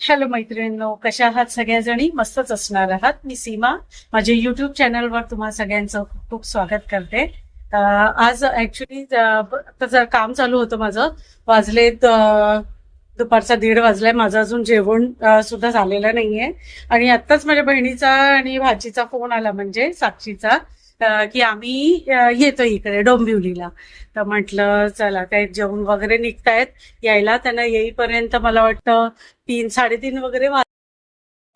Hello मैत्रिणींनो, कशा आहात सगळ्याजणी? मस्तच असणार आहात. मी सीमा, माझ्या युट्यूब चॅनलवर तुम्हा सगळ्यांचं खूप खूप स्वागत करते. आज ऍक्च्युली जर काम चालू होतं माझं. वाजलेत दुपारचा 1:30 वाजलाय. माझं अजून जेवण सुद्धा झालेलं नाहीये. आणि आत्ताच माझ्या बहिणीचा आणि भाचीचा फोन आला, म्हणजे साक्षीचा, की आम्ही येतो इकडे डोंबिवलीला. तर म्हटलं चला, काय जेवण वगैरे निघतायत यायला. त्यांना येईपर्यंत मला वाटतं 3-3:30 वगैरे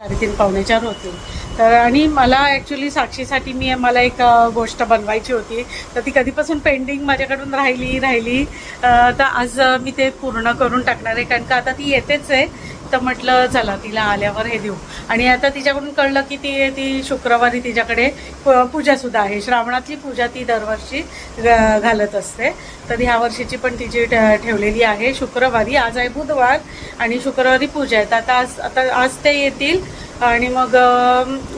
3:30 पावणे 4 होतील. तर आणि मला ॲक्च्युली साक्षीसाठी मला एक गोष्ट बनवायची होती. तर ती कधीपासून पेंडिंग माझ्याकडून राहिली. तर आज मी ते पूर्ण करून टाकणार आहे, कारण का आता ती येतेच आहे. तर म्हटलं चला तिला आल्यावर हे देऊ. आणि आता तिच्याकडून कळलं की ती शुक्रवारी तिच्याकडे पूजासुद्धा आहे. श्रावणातली पूजा ती दरवर्षी घालत असते. तर ह्या वर्षीची पण तिची ठेवलेली आहे शुक्रवारी. आज आहे बुधवार आणि शुक्रवारी पूजा आहे. आता आज ते येतील आणि मग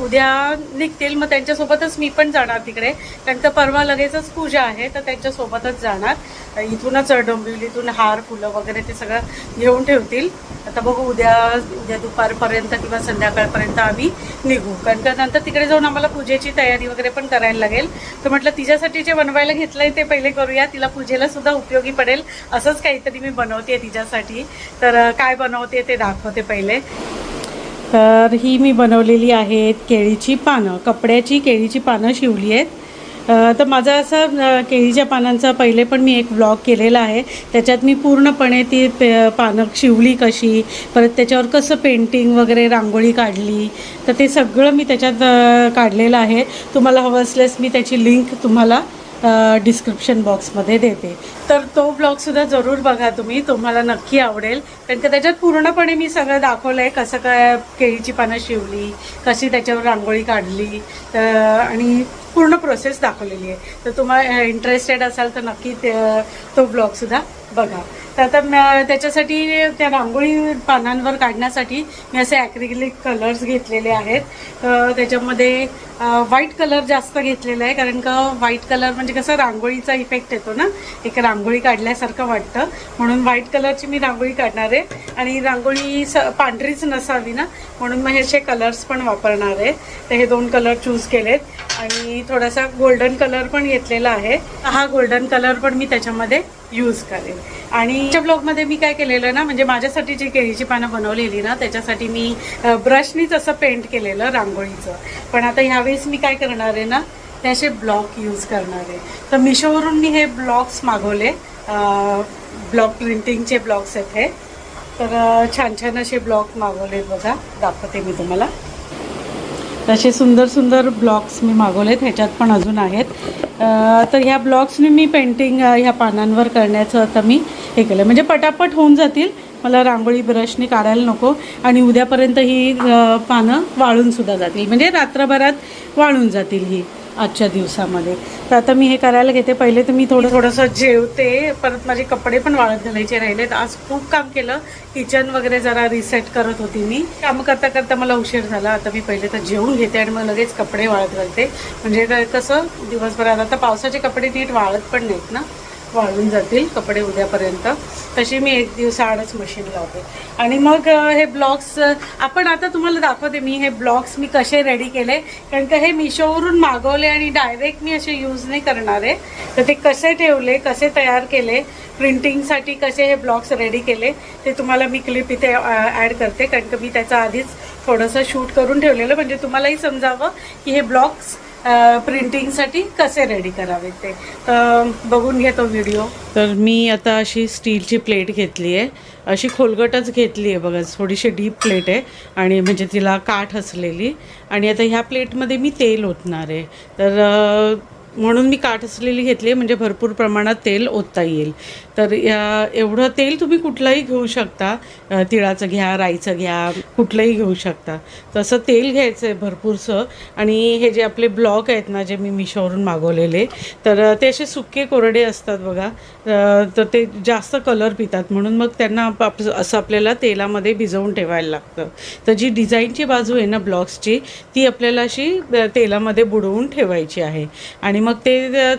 उद्या निघतील. मग त्यांच्यासोबतच मी पण जाणार तिकडे, कारण का परवा लगेचच पूजा आहे. तर त्यांच्यासोबतच जाणार. इथूनच डोंबिवलीतून हार फुलं वगैरे ते सगळं घेऊन ठेवतील. आता बघू उद्या दुपारपर्यंत किंवा संध्याकाळपर्यंत आम्ही निघू, कारण का नंतर तिकडे जाऊन आम्हाला पूजेची तयारी वगैरे पण करायला लागेल. तर म्हटलं तिच्यासाठी जे बनवायला घेतलंय ते पहिले करूया, तिला पूजेला सुद्धा उपयोगी पडेल. असंच काहीतरी मी बनवते तिच्यासाठी. तर काय बनवते ते दाखवते पहिले. तर ही मी बनवलेली आहेत केळीची पानं, कपड्याची केळीची पानं शिवली आहेत. तर माझा असं केळीच्या पानांचा पहिले पण मी एक व्लॉग केलेला आहे. त्याच्यात मी पूर्णपणे ती पानं शिवली कशी, परत त्याच्यावर कसं पेंटिंग वगैरे रांगोळी काढली, तर ते सगळं मी त्याच्यात काढलेलं आहे. तुम्हाला हवं असल्यास मी त्याची लिंक तुम्हाला डिस्क्रिप्शन बॉक्समध्ये देते. तर तो ब्लॉगसुद्धा जरूर बघा तुम्ही, तुम्हाला नक्की आवडेल. कारण का त्याच्यात पूर्णपणे मी सगळं दाखवलं आहे, कसं काय केळीची पानं शिवली, कशी त्याच्यावर रांगोळी काढली, आणि पूर्ण प्रोसेस दाखवलेली आहे. तर तुम्हाला इंटरेस्टेड असाल तर नक्की तो ब्लॉगसुद्धा बघा. तर आता त्याच्यासाठी त्या रांगोळी पानांवर काढण्यासाठी मी असे ॲक्रिलिक कलर्स घेतलेले आहेत. त्याच्यामध्ये व्हाईट कलर जास्त घेतलेला आहे, कारण का व्हाईट कलर म्हणजे कसं रांगोळीचा इफेक्ट येतो ना, एक रांगोळी काढल्यासारखं वाटतं. म्हणून व्हाईट कलरची मी रांगोळी काढणार आहे. आणि रांगोळी पांढरीच नसावी ना, म्हणून मग हे असे कलर्स पण वापरणार आहे. तर हे 2 कलर चूज केलेत. आणि थोडासा गोल्डन कलर पण घेतलेला आहे. हा गोल्डन कलर पण मी त्याच्यामध्ये यूज करेन. आणि त्या ब्लॉगमध्ये मी काय केलेलं ना, म्हणजे माझ्यासाठी जी केळीची पानं बनवलेली ना, त्याच्यासाठी मी ब्रशनीच असं पेंट केलेलं रांगोळीचं. पण आता ह्यावेळेस मी काय करणार आहे ना, ते असे ब्लॉक यूज करणार आहे. तर मिशोवरून मी हे ब्लॉक्स मागवले, ब्लॉक प्रिंटिंगचे ब्लॉक्स आहेत हे. तर छान छान असे ब्लॉक मागवलेत बघा, दाखवते मी तुम्हाला. तसे सुंदर सुंदर ब्लॉक्स मी मागवलेत, ह्याच्यात पण अजून आहेत. तर ह्या ब्लॉक्सने मी पेंटिंग ह्या पानांवर करण्याचं आता मी हे केलं, म्हणजे पटापट होऊन जातील. मला रांगोळी ब्रशने काढायला नको. आणि उद्यापर्यंत ही पानं वाळूनसुद्धा जातील, म्हणजे रात्रभरात वाळून जातील ही आजच्या दिवसामध्ये. तर आता मी हे करायला घेते. पहिले तर मी थोडंसं जेवते, परत माझे कपडे पण वाळत घालायचे राहिलेत. आज खूप काम केलं, किचन वगैरे जरा रिसेट करत होती मी. काम करता करता मला उशीर झाला. आता मी पहिले तर जेवून घेते आणि मग लगेच कपडे वाळत घालते. म्हणजे कसं दिवसभरात आता पावसाचे कपडे नीट वाळत पण नाहीत ना, वाळून जातील कपडे उद्यापर्यंत. तशी मी 1 दिवसाआडच मशीन लावते. आणि मग हे ब्लॉक्स आपण आता तुम्हाला दाखवते मी हे ब्लॉक्स मी कसे रेडी केले, कारण का हे मिशोवरून मागवले आणि डायरेक्ट मी असे यूज नाही करणार आहे. तर ते कसे ठेवले, कसे तयार केले, प्रिंटिंगसाठी कसे हे ब्लॉक्स रेडी केले, ते तुम्हाला मी क्लिप इथे ॲड करते. कारण का मी त्याचं आधीच थोडंसं शूट करून ठेवलेलं, म्हणजे तुम्हालाही समजावं की हे ब्लॉक्स प्रिंटिंगसाठी कसे रेडी करावे ते. बघून घ्या तो व्हिडिओ. तर मी आता अशी स्टीलची प्लेट घेतली आहे, अशी खोलगटच घेतली आहे बघा, थोडीशी डीप प्लेट आहे आणि म्हणजे तिला काठ असलेली. आणि आता ह्या प्लेटमध्ये मी तेल ओतणार आहे. तर म्हणून मी काठ असलेली घेतली आहे, म्हणजे भरपूर प्रमाणात तेल ओतता येईल. तर एवढं तेल तुम्ही कुठलंही घेऊ शकता, तिळाचं घ्या, राईचं घ्या, कुठलंही घेऊ शकता. तसं तेल घ्यायचं आहे भरपूरसं. आणि हे जे आपले ब्लॉक आहेत ना, जे मी मिशोवरून मागवलेले, तर ते असे सुके कोरडे असतात बघा. तर ते जास्त कलर पितात, म्हणून मग त्यांना असं आपल्याला तेलामध्ये भिजवून ठेवायला लागतं. तर जी डिझाईनची बाजू आहे ना ब्लॉक्सची, ती आपल्याला अशी तेलामध्ये बुडवून ठेवायची आहे. आणि मग ते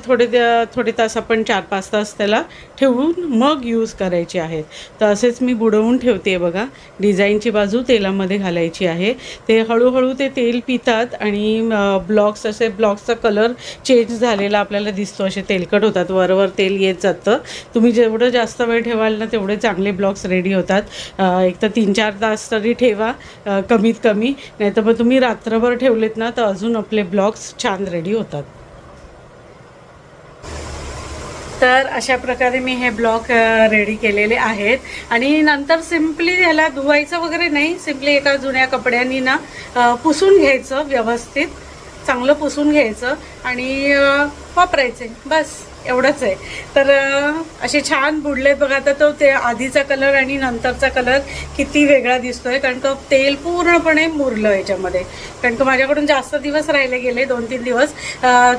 थोडे तास आपण 4-5 तास त्याला ठेवून मग यूज करायचे आहेत. तर असेच मी बुडवून ठेवते बघा. डिझाईनची बाजू तेलामध्ये घालायची आहे. ते हळूहळू ते तेल पितात आणि ब्लॉक्सचा कलर चेंज झालेला आपल्याला दिसतो. असे तेलकट होतात, वरवर तेल येत जातं. तुम्ही जेवढं जास्त वेळ ठेवाल ना तेवढे चांगले ब्लॉक्स रेडी होतात. एक तर 3-4 तास तरी ठेवा कमीत कमी, नाही तर मग तुम्ही रात्रभर ठेवलेत ना तर अजून आपले ब्लॉक्स छान रेडी होतात. तर अशा प्रकारे मी हे ब्लॉक रेडी केलेले आहेत. आणि नंतर सिम्पली ह्याला धुवायचं वगैरे नाही, सिम्पली एका जुन्या कपड्यांनी ना पुसून घ्यायचं, व्यवस्थित चांगलं पुसून घ्यायचं आणि वापरायचे, बस एवढंच आहे. तर असे छान बुडलेत बघा. आता तो ते आधीचा कलर आणि नंतरचा कलर किती वेगळा दिसतोय, कारण का तेल पूर्णपणे मुरलं याच्यामध्ये. कारण का माझ्याकडून जास्त दिवस राहिले गेले, 2-3 दिवस.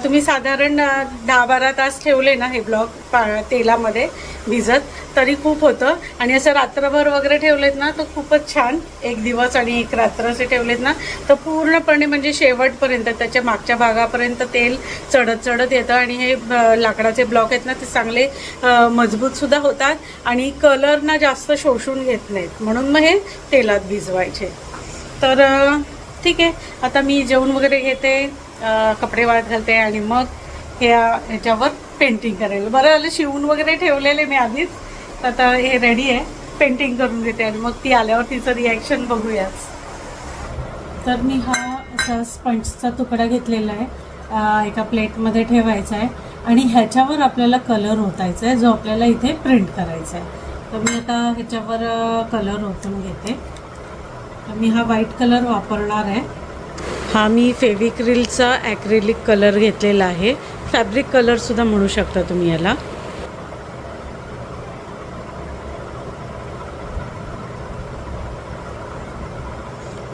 तुम्ही साधारण 10-12 तास ठेवले ना हे ब्लॉक तेलामध्ये भिजत तरी खूप होतं. आणि असं रात्रभर वगैरे ठेवलेत ना तर खूपच छान. एक दिवस आणि एक रात्र असे ठेवलेत ना तर पूर्णपणे म्हणजे शेवटपर्यंत त्याच्या मागच्या भागापर्यंत तेल चढत येतं. आणि हे लाकडाचे ब्लॉक आहेत ना ते चांगले मजबूत सुद्धा होतात आणि कलर ना जास्त शोषून घेत नाहीत, म्हणून मग हे तेलात भिजवायचे. तर ठीक आहे, आता मी जेवण वगैरे घेते, कपडे वाळत घालते आणि मग ह्याच्यावर पेंटिंग करेल. बरं झालं शिवून वगैरे ठेवलेले मी आधीच, आता हे रेडी आहे. पेंटिंग करून घेते आणि मग ती आल्यावर तिचं रिॲक्शन बघूयाच. तर मी हा असा स्पंजचा तुकडा घेतलेला आहे, एका प्लेटमध्ये ठेवायचा आहे आणि ह्याच्यावर आपल्याला कलर ओतायचा आहे, जो आपल्याला इथे प्रिंट करायचा आहे. तर मी आता ह्याच्यावर कलर ओतून घेते. तर मी हा व्हाईट कलर वापरणार आहे. हा मी फेविक्रिलचा ॲक्रेलिक कलर घेतलेला आहे. फॅब्रिक कलरसुद्धा म्हणू शकता तुम्ही याला.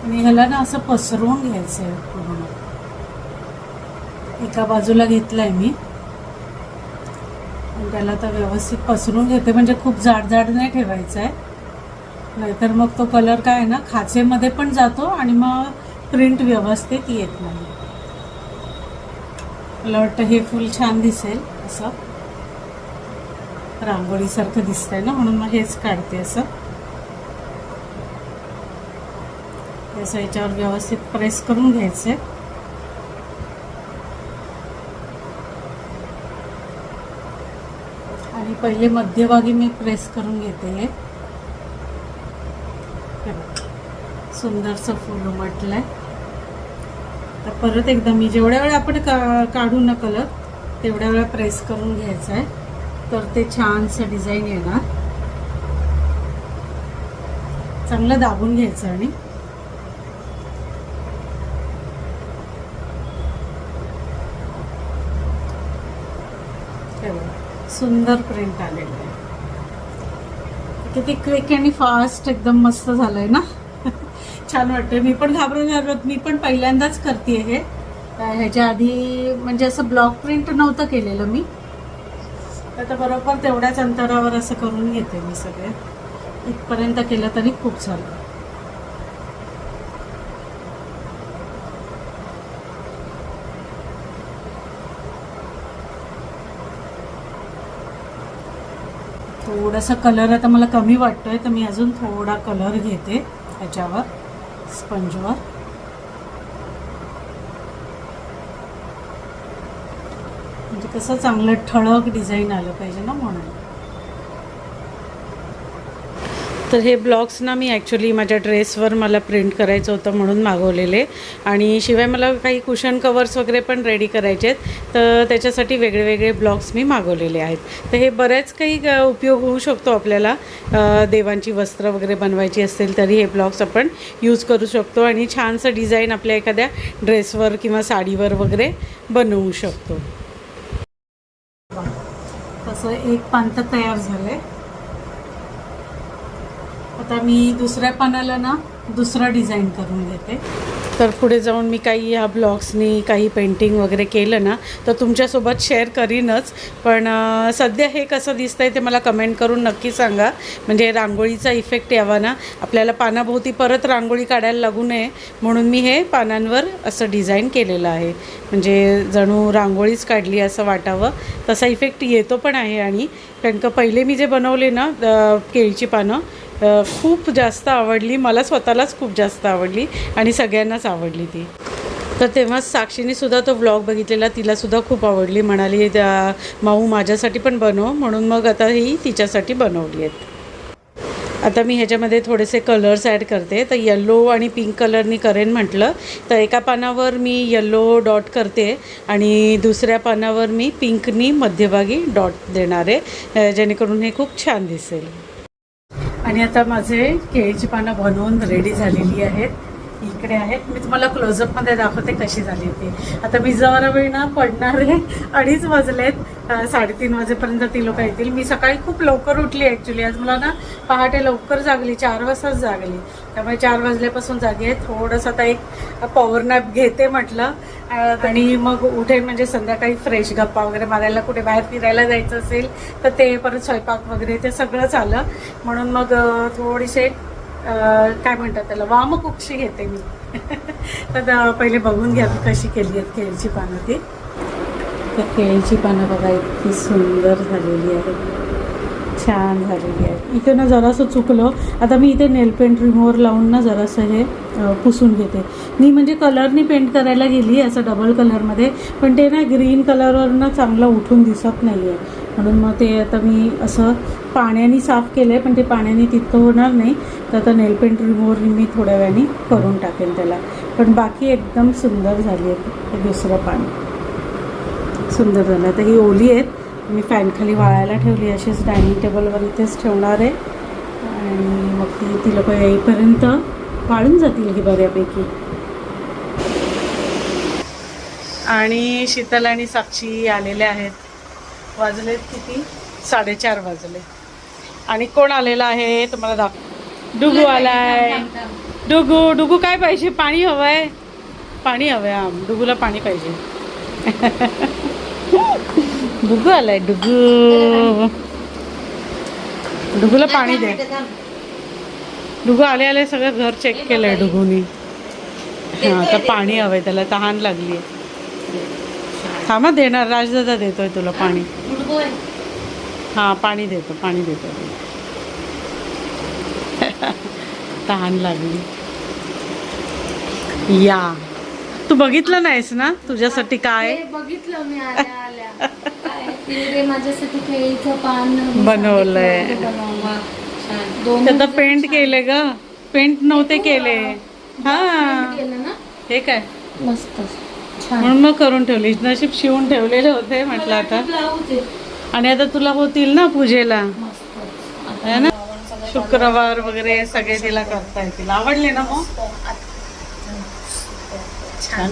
आणि ह्याला ना असं पसरवून घ्यायचं आहे पूर्ण. एका बाजूला घेतलं आहे मी आणि त्याला तर व्यवस्थित पसरून घेते, म्हणजे खूप जाड नाही ठेवायचं आहे, नाहीतर मग तो कलर काय आहे ना खाचेमध्ये पण जातो आणि मग प्रिंट व्यवस्थित येत नाही. मला वाटतं हे फुल छान दिसेल, असं रांगोळीसारखं दिसतंय ना, म्हणून मग हेच काढते. असं याच्यावर व्यवस्थित प्रेस करून घ्यायचं आहे. आणि पहिले मध्यभागी मी प्रेस करून घेते. सुंदरसं फूल उमटलंय. तर परत एकदा मी जेवढ्या वेळा आपण काढू ना कलर तेवढ्या वेळा प्रेस करून घ्यायचं आहे, तर ते छानसं डिझाईन येणार. चांगलं दाबून घ्यायचं आणि सुंदर प्रिंट आलेलं आहे. किती क्विक आणि फास्ट एकदम मस्त झालंय ना. छान वाटतंय. मी पण घाबरत, मी पण पहिल्यांदाच करते हे. ह्याच्या आधी म्हणजे असं ब्लॉक प्रिंट नव्हतं केलेलं मी. आता बरोबर तेवढ्याच अंतरावर असं करून घेते मी सगळे. इथपर्यंत केलं तरी खूप झालं. थोडासा कलर आता मला कमी वाटतोय, तर मी अजून थोडा कलर घेते ह्याच्यावर स्पंजवर. म्हणजे कसं चांगलं ठळक डिझाईन आलं पाहिजे ना, म्हणून. तर हे ब्लॉक्स ना मी ॲक्च्युली माझ्या ड्रेसवर मला प्रिंट करायचं होतं म्हणून मागवलेले. आणि शिवाय मला काही कुशन कवर्स वगैरे पण रेडी करायचे आहेत, तर त्याच्यासाठी वेगळे ब्लॉक्स मी मागवलेले आहेत. तर हे बरेच काही उपयोग होऊ शकतो आपल्याला. देवांची वस्त्र वगैरे बनवायची असतील तरी हे ब्लॉक्स आपण यूज करू शकतो आणि छानसं डिझाईन आपल्या एखाद्या ड्रेसवर किंवा साडीवर वगैरे बनवू शकतो. तसं एक पान तयार झालं आहे. आता मी दुसऱ्या पानाला ना दुसरा डिझाईन करून घेते. तर पुढे जाऊन मी काही ह्या ब्लॉग्सनी काही पेंटिंग वगैरे केलं ना तर तुमच्यासोबत शेअर करीनच. पण सध्या हे कसं दिसतंय ते मला कमेंट करून नक्की सांगा. म्हणजे रांगोळीचा इफेक्ट यावा ना, आपल्याला पानाभोवती परत रांगोळी काढायला लागू नये म्हणून मी हे पानांवर असं डिझाईन केलेलं आहे. म्हणजे जणू रांगोळीच काढली असं वाटावं, तसा इफेक्ट येतो पण आहे. आणि कारण का पहिले मी जे बनवले ना केळीची पानं खूप जास्त आवडली मला, स्वतःलाच खूप जास्त आवडली आणि सगळ्यांनाच आवडली ती. तर तेव्हाच साक्षीनेसुद्धा तो व्लॉग बघितलेला, तिलासुद्धा खूप आवडली. म्हणाली त्या माऊ माझ्यासाठी पण बनव, म्हणून मग आता ही तिच्यासाठी बनवली आहेत. आता मी ह्याच्यामध्ये थोडेसे कलर्स ॲड करते. तर येल्लो आणि पिंक कलरनी करेन म्हटलं, तर एका पानावर मी येल्लो डॉट करते आणि दुसऱ्या पानावर मी पिंकनी मध्यभागी डॉट देणार आहे, जेणेकरून हे खूप छान दिसेल. आणि आता माझे केळीची पानं बनवून रेडी झालेली आहेत. इकडे आहेत, मी तुम्हाला क्लोजअपमध्ये दाखवते कशी झाली ती. आता मी जरा वेळ ना पडणार आहे, 2:30 वाजलेत, 3:30 वाजेपर्यंत ती लोक येतील. मी सकाळी खूप लवकर उठली ॲक्च्युली. आज मला ना पहाटे लवकर जागली, 4 वाजताच जागली. त्यामुळे 4 वाजल्यापासून जागी आहे. थोडंसं आता एक पॉवर नॅप घेते म्हटलं आणि मग उठेन. म्हणजे संध्याकाळी फ्रेश गप्पा वगैरे मारायला, कुठे बाहेर फिरायला जायचं असेल तर ते, परत स्वयंपाक वगैरे ते सगळंच आलं. म्हणून मग थोडीसे काय म्हणतात त्याला वामकुक्षी घेते मी. तर पहिले बघून घ्या कशी केली आहेत केळीची पानं ती. तर केळीची पानं बघा इतकी सुंदर झालेली आहे, छान झालेली आहे. इथे ना जरासं चुकलं, आता मी इथे नेल पेंट रिमूव्हर लावून ना जरासं हे पुसून घेते. मी म्हणजे कलरनी पेंट करायला गेली असं डबल कलरमध्ये, पण ते ना ग्रीन कलरवर ना चांगलं उठून दिसत नाही आहे. म्हणून मग ते आता मी असं पाण्याने साफ केलं आहे, पण ते पाण्याने तितकं होणार नाही. तर आता नेल पेंट रिमूव्हरनी मी थोड्या वेळाने करून टाकेन त्याला. पण बाकी एकदम सुंदर झाली आहे. हे दुसरं पाणी सुंदर झालं. आता ही ओली आहेत, मी फॅनखाली वाळायला ठेवली, अशीच डायनिंग टेबलवर इथेच ठेवणार आहे. आणि मग ती लोक येईपर्यंत वाळून जातील ही बऱ्यापैकी. आणि शीतल आणि साक्षी आलेल्या आहेत. वाजलेत किती, 4:30 वाजले. आणि कोण आलेला आहे तुम्हाला दाखव. डुगू आलाय. डुगू काय पाहिजे, पाणी हवंय, पाणी हवंय. डुगूला पाणी पाहिजे. डुगू आलाय, डुगूला पाणी दे. डुगू आले सगळं घर चेक केलंय डुगूनी. हां, आता पाणी हवंय त्याला, तहान लागली आहे. थांबा देणार, राजदादा देतोय तुला पाणी. हां पाणी देतो. तहान लागली. या तू बघितलं नाहीस ना, तुझ्यासाठी काय बघितलं मी आल्या माझ्यासाठी केळीचं पान बनवलंय. त्यात पेंट केले ग, पेंट नव्हते केले. हा हे काय मस्त म्हणून मग करून ठेवली. नशीब शिवून ठेवलेले होते म्हटलं आता. आणि आता तुला होतील ना पूजेला, है ना, शुक्रवार वगैरे सगळे तिला करता येतील. आवडले ना मग, छान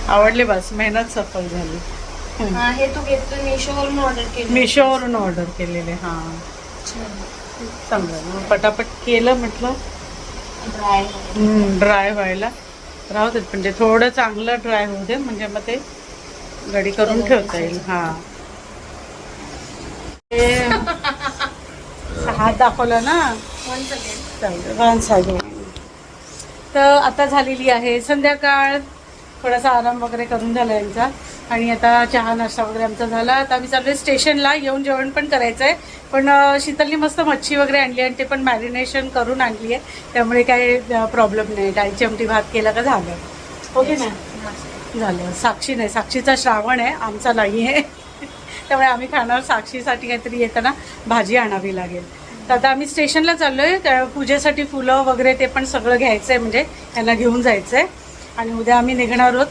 आवडले. बस मेहनत सफल झाली. हे तू घेतलं मिशोवरून ऑर्डर केलं? मिशोवरून ऑर्डर केलेले. हां चांगलं, मग पटापट केलं म्हटलं. ड्राय व्हायला राहू देत, म्हणजे थोडं चांगलं ड्राय होऊ दे, म्हणजे मग ते गडी करून ठेवता येईल. हां हात दाखवला ना. 1 सेकंड. तर आता झालेली आहे संध्याकाळ, थोडासा आराम वगैरे करून झाला यांचा. आणि आता चहा नाश्ता वगैरे आमचा झाला. आता आम्ही चाललोय स्टेशनला, येऊन जेवण पण करायचं आहे. पण शीतलनी मस्त मच्छी वगैरे आणली आणि ते पण मॅरिनेशन करून आणली आहे, त्यामुळे काही प्रॉब्लेम नाही. डाळीची आमटी भात केला का झालं. ओके ना, झालं. साक्षी नाही, साक्षीचा श्रावण आहे, आमचा नाही आहे. त्यामुळे आम्ही खाणार. साक्षीसाठी काहीतरी येताना भाजी आणावी लागेल. तर आता आम्ही स्टेशनला चाललो आहे. पूजेसाठी फुलं वगैरे ते पण सगळं घ्यायचं आहे, म्हणजे त्यांना घेऊन जायचं आहे. आणि उद्या आम्ही निघणार आहोत,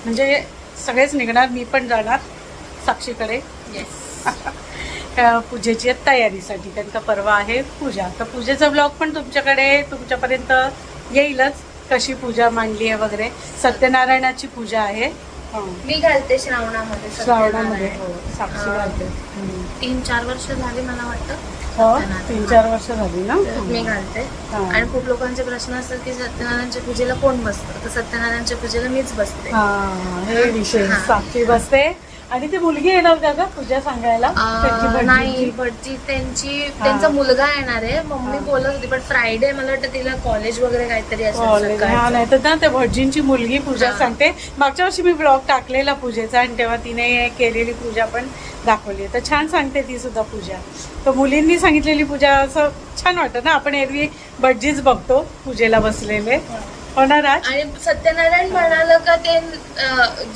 म्हणजे सगळेच निघणार. मी पण जाणार साक्षीकडे पूजेची तयारीसाठी, कारण का परवा आहे पूजा. तर पूजेचा ब्लॉग पण तुमच्यापर्यंत येईलच, कशी पूजा मांडली आहे वगैरे. सत्यनारायणाची पूजा आहे हा. मी घालते श्रावणामध्ये श्रावणामध्ये सत्यनारायण. साक्षी हा. घालते. 3-4 वर्ष झाली मला वाटतं. हो सत्यनारायण. 3-4 वर्ष झाली ना. तर मी घालते. हा. आणि खूप लोकांचे प्रश्न असतात की सत्यनारायणच्या पूजेला कोण बसतं, तर सत्यनारायणच्या पूजेला मीच बसते. हा हे विषय हा. साक्षी बसते. आणि ती मुलगी येणार का ग पूजा सांगायला त्यांची भटजीची? नाही भटजी त्यांचा मुलगा येणार आहे. मम्मी हा. बोलत होती, पण फ्रायडे मला वाटतं तिला कॉलेज वगैरे काहीतरी असेल कॉलेज. हा सकाळचं. नाही तर ना त्या भटजींची मुलगी पूजा हा. सांगते. मागच्या वर्षी मी ब्लॉग टाकलेला पूजेचा आणि तेव्हा तिने केलेली पूजा पण दाखवली. तर छान सांगते ती सुद्धा पूजा. तर मुलींनी सांगितलेली पूजा असं छान वाटतं ना. आपण एरवी भटजीच बघतो पूजेला बसलेले. होणार आज. आणि सत्यनारायण म्हणालं का ते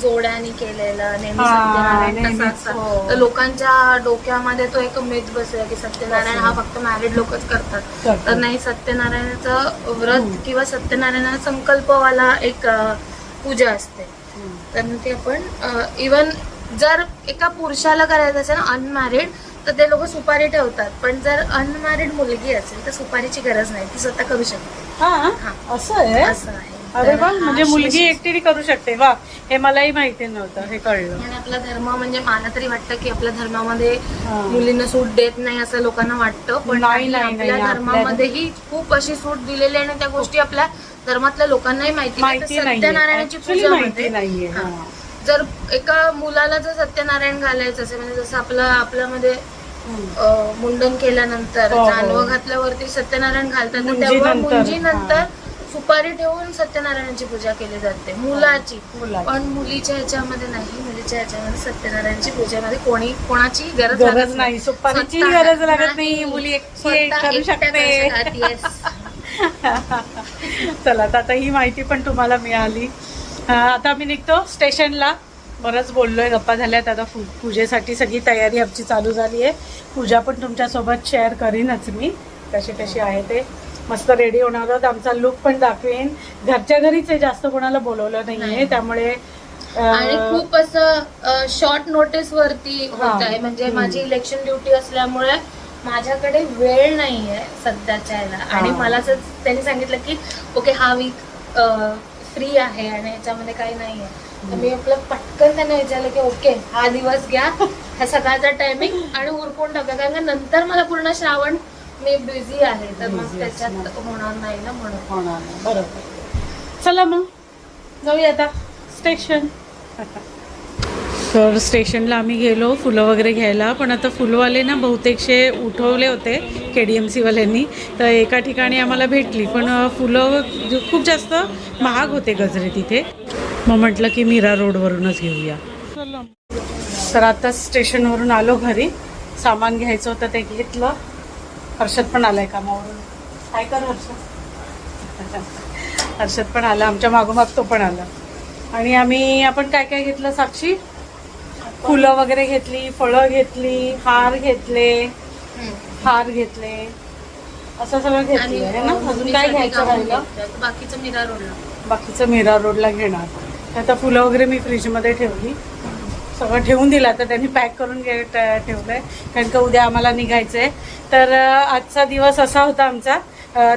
जोड्याने केलेलं नेहमी हा, सत्यनारायण नेहमीच, तसं असतं. हो. तर लोकांच्या डोक्यामध्ये तो एक मिथ बसला की सत्यनारायण हा फक्त मॅरिड लोकच करतात. करतात. तर नाही, सत्यनारायणाचं व्रत हम्म. किंवा सत्यनारायणाचा संकल्पवाला एक पूजा असते. तर मग ते आपण इवन जर एका पुरुषाला करायचं असेल ना अनमॅरिड, तर ते लोक सुपारी ठेवतात. पण जर अनमॅरिड मुलगी असेल तर सुपारीची गरज नाही, ती स्वतः करू शकते. हा हा. असं आहे. असं आहे. अरे तर वा, हा म्हणजे मुलगी शेष- एकटीने करू शकते. वा, हे मलाही माहिती नव्हतं. हे कळलं. आणि आपला धर्म म्हणजे मला तरी वाटतं की आपल्या धर्मामध्ये हा. मुलींना सूट देत नाही असं लोकांना वाटतं. पण नाही, नाही, नाही, आपल्या नाही, धर्मामध्येही खूप अशी सूट दिलेली आहे आणि त्या गोष्टी आपल्या धर्मातल्या लोकांनाही माहिती नाही. तर माहिती नाहीये. सत्यनारायणाची Actually माहिती पूजामध्ये नाहीये. हा. हा. जर एका मुलाला जर सत्यनारायण घालायचं असेल, म्हणजे जसं आपल्यामध्ये मुंडन केल्यानंतर हो, हो. जानवं घातल्यावरती सत्यनारायण घालतात, तर मुंजी तेव्हा नंतर, मुंजीनंतर हा. सुपारी ठेवून सत्यनारायणाची पूजा केली जाते मुलाची. मुलाची. पण मुलीच्या ह्याच्यामध्ये नाही. मुलीच्या ह्याच्यामध्ये सत्यनारायणची पूजेमध्ये कोणाची गरज गरज लागत नाही. सुपारीची स्वतः- गरज लागत नाही. मुली एकटी स्वतः करू एकट्या शकते. करू शकतात. Yes. चला, तर आता ही माहिती पण तुम्हाला मिळाली. आता आम्ही निघतो स्टेशनला. बरंच बोललोय, गप्पा झाल्यात. आता पूजेसाठी सगळी तयारी आमची चालू झाली आहे. पूजा पण तुमच्यासोबत शेअर करीनच मी, कशी कशी आहे ते. मस्त रेडी होणार आहोत. आमचा लुक पण दाखवेन. घरच्या घरीच आहे, जास्त कोणाला बोलवलं नाहीये. नाही. त्यामुळे आणि खूप असं शॉर्ट नोटीस वरती होत हा. आहे. म्हणजे माझी इलेक्शन ड्युटी असल्यामुळे माझ्याकडे वेळ नाहीये सध्याच्या ह्याला. आणि मला असं त्यांनी सांगितलं की ओके, हा वीक फ्री आहे आणि याच्यामध्ये काही नाहीये. तर मी आपलं पटकन त्यांना विचारलं की ओके, हा दिवस घ्या, हा सकाळचा टायमिंग आणि उरकून टाका, कारण का नंतर मला पूर्ण श्रावण मी बिझी आहे. तर मग Busy त्याच्यात असणार. होणार नाही ना म्हणून. होणार नाही. बरोबर. चला मग जाऊया आता स्टेशन. तर स्टेशनला आम्ही गेलो फुलं वगैरे घ्यायला. पण आता फुलवाले ना बहुतेकशे उठवले होते KDMC वाल्यांनी. तर एका ठिकाणी आम्हाला भेटली, पण फुलं खूप जास्त महाग होते गजरे तिथे. मग म्हटलं की मीरा रोडवरूनच घेऊया. तर आता स्टेशनवरून आलो घरी. सामान घ्यायचं होतं ते घेतलं. हर्षद पण आलाय कामावरून. काय कर हर्षद. हर्षद पण आला, आमच्या मागोमाग तो पण आला. आणि आपण काय काय घेतलं साक्षी? फुलं वगैरे घेतली, फळं घेतली, हार घेतले, असं सगळं घेतलं आहे ना. अजून काय घ्यायचं राहिलं? बाकीचं मीरा रोडला. बाकीचं मीरा रोडला घेणार. आता फुलं वगैरे मी फ्रीजमध्ये ठेवली, सगळं ठेवून दिलं. आता त्यांनी पॅक करून ठेवलंय, कारण का उद्या आम्हाला निघायचंय. तर आजचा दिवस असा होता आमचा.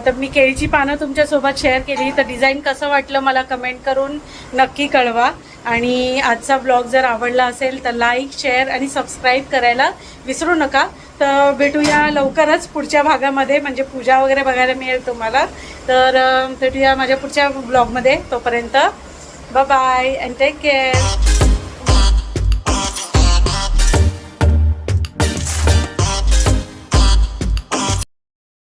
तर मी केळीची पानं तुमच्यासोबत शेअर केली. तर डिझाईन कसं वाटलं मला कमेंट करून नक्की कळवा. आणि आजचा ब्लॉग जर आवडला असेल तर लाईक, शेअर आणि सबस्क्राईब करायला विसरू नका. तर भेटूया लवकरच पुढच्या भागामध्ये, म्हणजे पूजा वगैरे बघायला मिळेल तुम्हाला. तर भेटूया माझ्या पुढच्या ब्लॉगमध्ये. तोपर्यंत bye bye and take care.